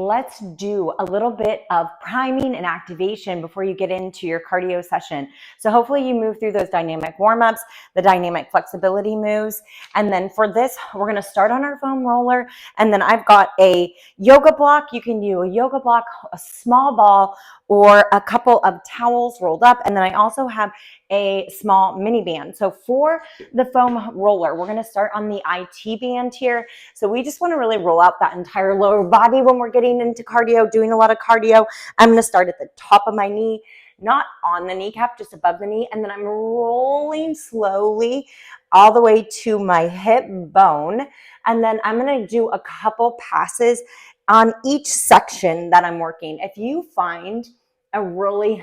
Let's do a little bit of priming and activation before you get into your cardio session. So hopefully you move through those dynamic warm-ups, the dynamic flexibility moves. And then for this, we're going to start on our foam roller. And then I've got a yoga block. You can do a yoga block, a small ball, or a couple of towels rolled up. And then I also have a small mini band. So for the foam roller, we're going to start on the IT band here. So we just want to really roll out that entire lower body when we're getting into cardio, doing a lot of cardio. I'm going to start at the top of my knee, not on the kneecap, just above the knee. And then I'm rolling slowly all the way to my hip bone. And then I'm going to do a couple passes on each section that I'm working. If you find a really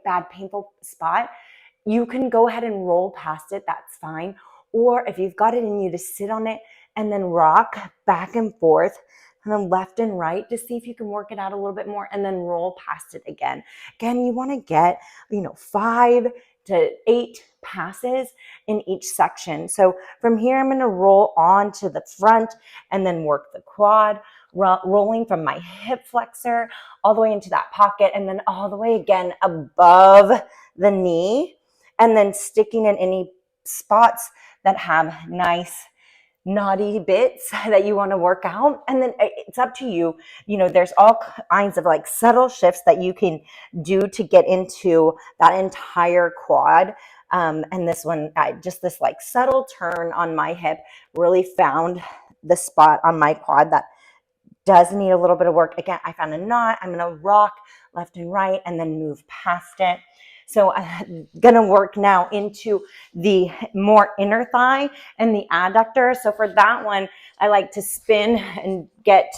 bad painful spot, you can go ahead and roll past it. That's fine. Or if you've got it in you to sit on it and then rock back and forth and then left and right to see if you can work it out a little bit more and then roll past it again. Again, you want to get, 5 to 8 passes in each section. So from here, I'm going to roll on to the front and then work the quad, rolling from my hip flexor all the way into that pocket and then all the way again above the knee, and then sticking in any spots that have nice naughty bits that you want to work out. And then it's up to you. There's all kinds of subtle shifts that you can do to get into that entire quad. And this one, just this subtle turn on my hip really found the spot on my quad that does need a little bit of work. Again, I found a knot. I'm going to rock left and right and then move past it. So I'm going to work now into the more inner thigh and the adductor. So for that one, I like to spin and get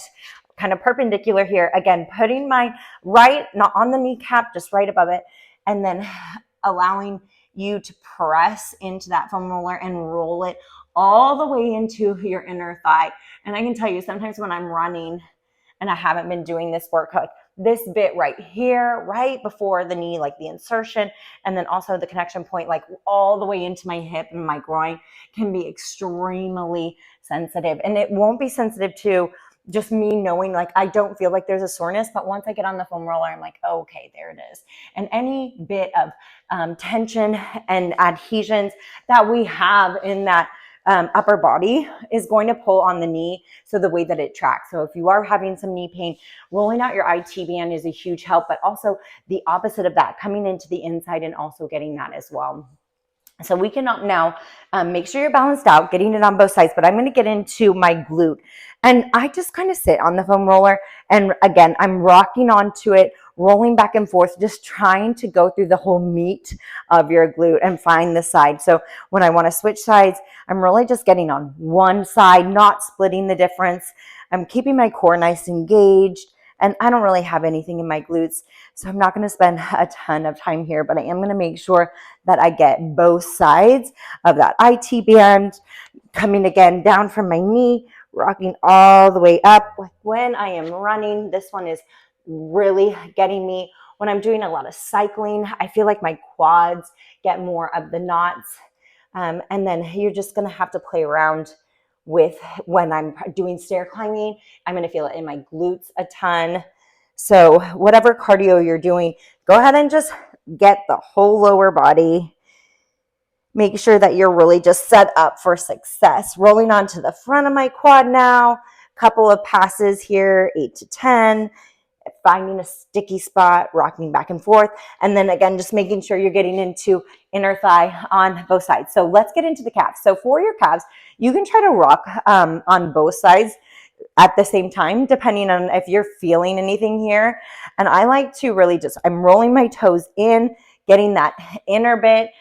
kind of perpendicular here. Again, putting my right, not on the kneecap, just right above it, and then allowing you to press into that foam roller and roll it all the way into your inner thigh. And I can tell you, sometimes when I'm running and I haven't been doing this work, this bit right here, right before the knee, the insertion, and then also the connection point, all the way into my hip and my groin, can be extremely sensitive. And it won't be sensitive to just me knowing I don't feel like there's a soreness, but once I get on the foam roller, I'm like, oh, okay, there it is. And any bit of tension and adhesions that we have in that upper body is going to pull on the knee, so the way that it tracks. So if you are having some knee pain, rolling out your IT band is a huge help, but also the opposite of that, coming into the inside and also getting that as well. So we can now make sure you're balanced out, getting it on both sides, but I'm going to get into my glute. And I just kind of sit on the foam roller. And again, I'm rocking onto it, rolling back and forth, just trying to go through the whole meat of your glute and find the side. So when I want to switch sides, I'm really just getting on one side, not splitting the difference. I'm keeping my core nice and engaged. And I don't really have anything in my glutes, so I'm not going to spend a ton of time here, but I am going to make sure that I get both sides of that IT band, coming again down from my knee, rocking all the way up. When I am running, this one is really getting me. When I'm doing a lot of cycling, I feel like my quads get more of the knots. And then you're just going to have to play around with when I'm doing stair climbing. I'm going to feel it in my glutes a ton. So whatever cardio you're doing, go ahead and just get the whole lower body. Make sure that you're really just set up for success. Rolling onto the front of my quad now. Couple of passes here, 8 to 10. Finding a sticky spot, rocking back and forth. And then again, just making sure you're getting into inner thigh on both sides. So let's get into the calves. So for your calves, you can try to rock on both sides at the same time, depending on if you're feeling anything here. And I like to really I'm rolling my toes in, getting that inner bit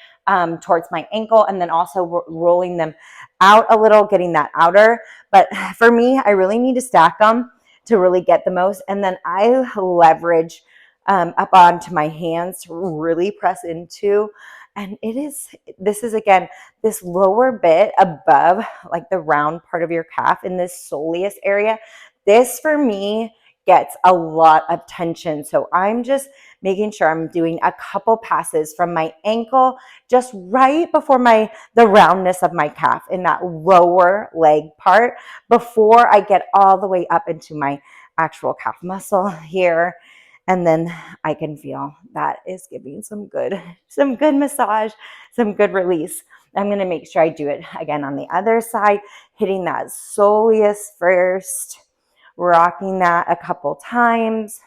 towards my ankle, and then also rolling them out a little, getting that outer. But for me, I really need to stack them to really get the most. And then I leverage up onto my hands to really press into. And this is again, this lower bit above the round part of your calf in this soleus area. This for me gets a lot of tension. So I'm just making sure I'm doing a couple passes from my ankle, just right before the roundness of my calf in that lower leg part, before I get all the way up into my actual calf muscle here. And then I can feel that is giving some good massage, some good release. I'm going to make sure I do it again on the other side, hitting that soleus first, rocking that a couple times.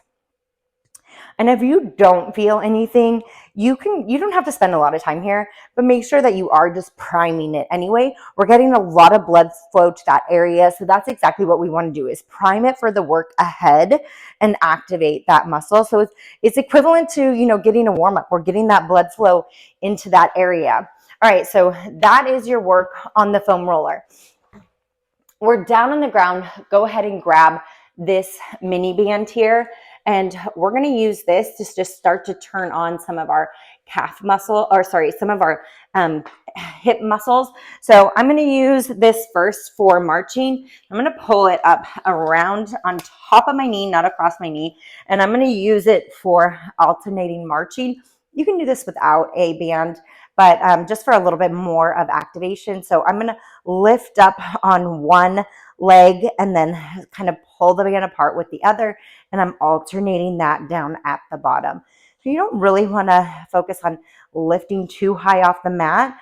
And if you don't feel anything, you don't have to spend a lot of time here, but make sure that you are just priming it anyway. We're getting a lot of blood flow to that area. So that's exactly what we want to do, is prime it for the work ahead and activate that muscle. So it's equivalent to, getting a warm up or getting that blood flow into that area. All right. So that is your work on the foam roller. We're down on the ground. Go ahead and grab this mini band here. And we're going to use this to just start to turn on some of our calf muscle, some of our hip muscles. So I'm going to use this first for marching. I'm going to pull it up around on top of my knee, not across my knee. And I'm going to use it for alternating marching. You can do this without a band, but just for a little bit more of activation. So I'm going to lift up on one leg and then kind of pull the band apart with the other. And I'm alternating that down at the bottom. So you don't really want to focus on lifting too high off the mat,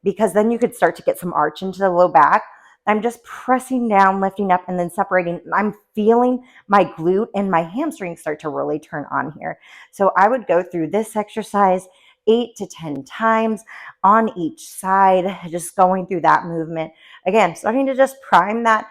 because then you could start to get some arch into the low back. I'm just pressing down, lifting up, and then separating. I'm feeling my glute and my hamstring start to really turn on here. So I would go through this exercise 8 to 10 times on each side, just going through that movement. Again, starting to just prime that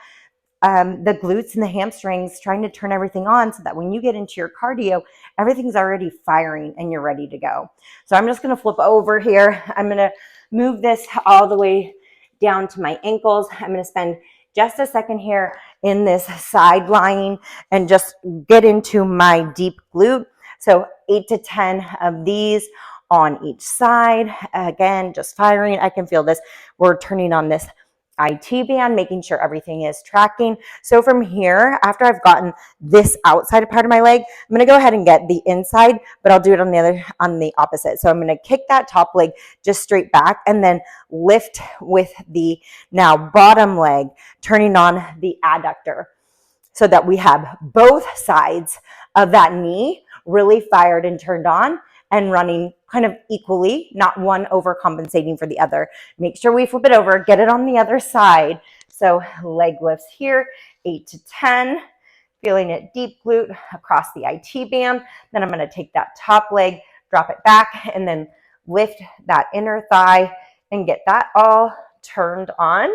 the glutes and the hamstrings, trying to turn everything on so that when you get into your cardio, everything's already firing and you're ready to go. So I'm just going to flip over here. I'm going to move this all the way down to my ankles. I'm going to spend just a second here in this side lying and just get into my deep glute. So 8 to 10 of these on each side. Again, just firing. I can feel this. We're turning on this IT band, making sure everything is tracking. So from here, after I've gotten this outside part of my leg, I'm going to go ahead and get the inside, but I'll do it on the opposite. So I'm going to kick that top leg just straight back and then lift with the now bottom leg, turning on the adductor so that we have both sides of that knee really fired and turned on and running kind of equally, not one overcompensating for the other. Make sure we flip it over, get it on the other side. So leg lifts here, 8 to 10, feeling it deep glute across the IT band. Then I'm going to take that top leg, drop it back, and then lift that inner thigh and get that all turned on.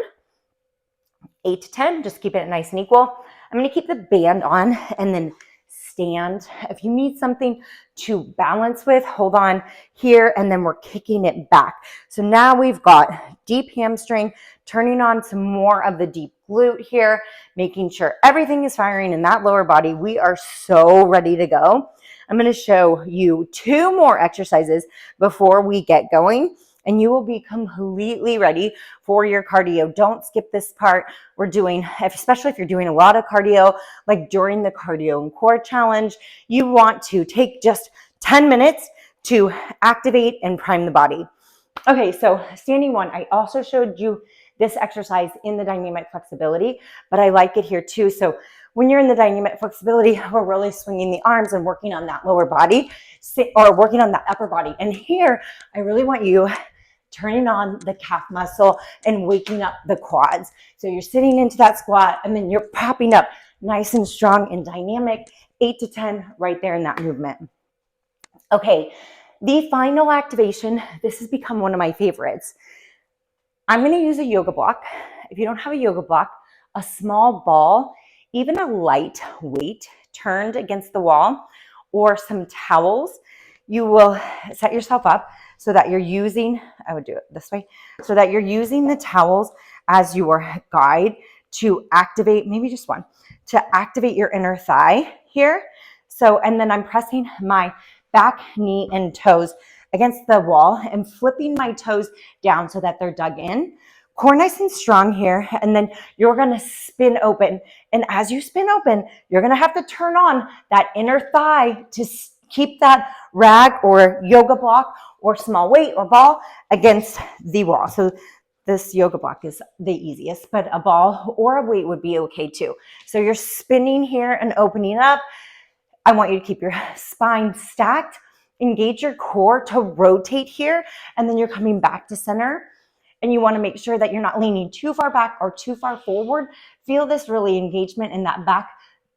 8 to 10, just keep it nice and equal. I'm going to keep the band on and then stand. If you need something to balance with, hold on here, and then we're kicking it back. So now we've got deep hamstring, turning on some more of the deep glute here, making sure everything is firing in that lower body. We are so ready to go. I'm going to show you 2 more exercises before we get going, and you will be completely ready for your cardio. Don't skip this part. We're doing, especially if you're doing a lot of cardio, like during the Cardio and Core Challenge, you want to take just 10 minutes to activate and prime the body. Okay, so standing one, I also showed you this exercise in the dynamic flexibility, but I like it here too. So when you're in the dynamic flexibility, we're really swinging the arms and working on that lower body or working on that upper body. And here, I really want you turning on the calf muscle and waking up the quads. So you're sitting into that squat and then you're popping up nice and strong and dynamic, 8 to 10 right there in that movement. Okay, the final activation, this has become one of my favorites. I'm going to use a yoga block. If you don't have a yoga block, a small ball, even a light weight turned against the wall, or some towels, you will set yourself up so that you're using, I would do it this way, so that you're using the towels as your guide to activate, maybe just one, to activate your inner thigh here. So, and then I'm pressing my back, knee, and toes against the wall and flipping my toes down so that they're dug in. Core nice and strong here, and then you're gonna spin open. And as you spin open, you're gonna have to turn on that inner thigh to keep that rag or yoga block or small weight or ball against the wall. So This yoga block is the easiest, but a ball or a weight would be okay too. So you're spinning here and opening up. I want you to keep your spine stacked, engage your core to rotate here, and then you're coming back to center. And you want to make sure that you're not leaning too far back or too far forward. Feel this really engagement in that back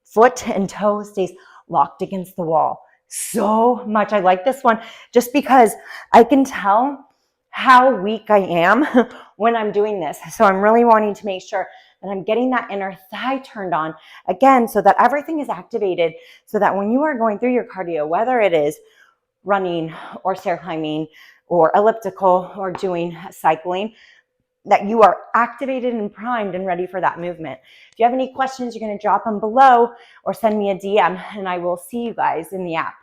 foot and toe stays locked against the wall. So much. I like this one just because I can tell how weak I am when I'm doing this. So I'm really wanting to make sure that I'm getting that inner thigh turned on again, so that everything is activated, so that when you are going through your cardio, whether it is running or stair climbing or elliptical or doing cycling, that you are activated and primed and ready for that movement. If you have any questions, you're going to drop them below or send me a DM, and I will see you guys in the app.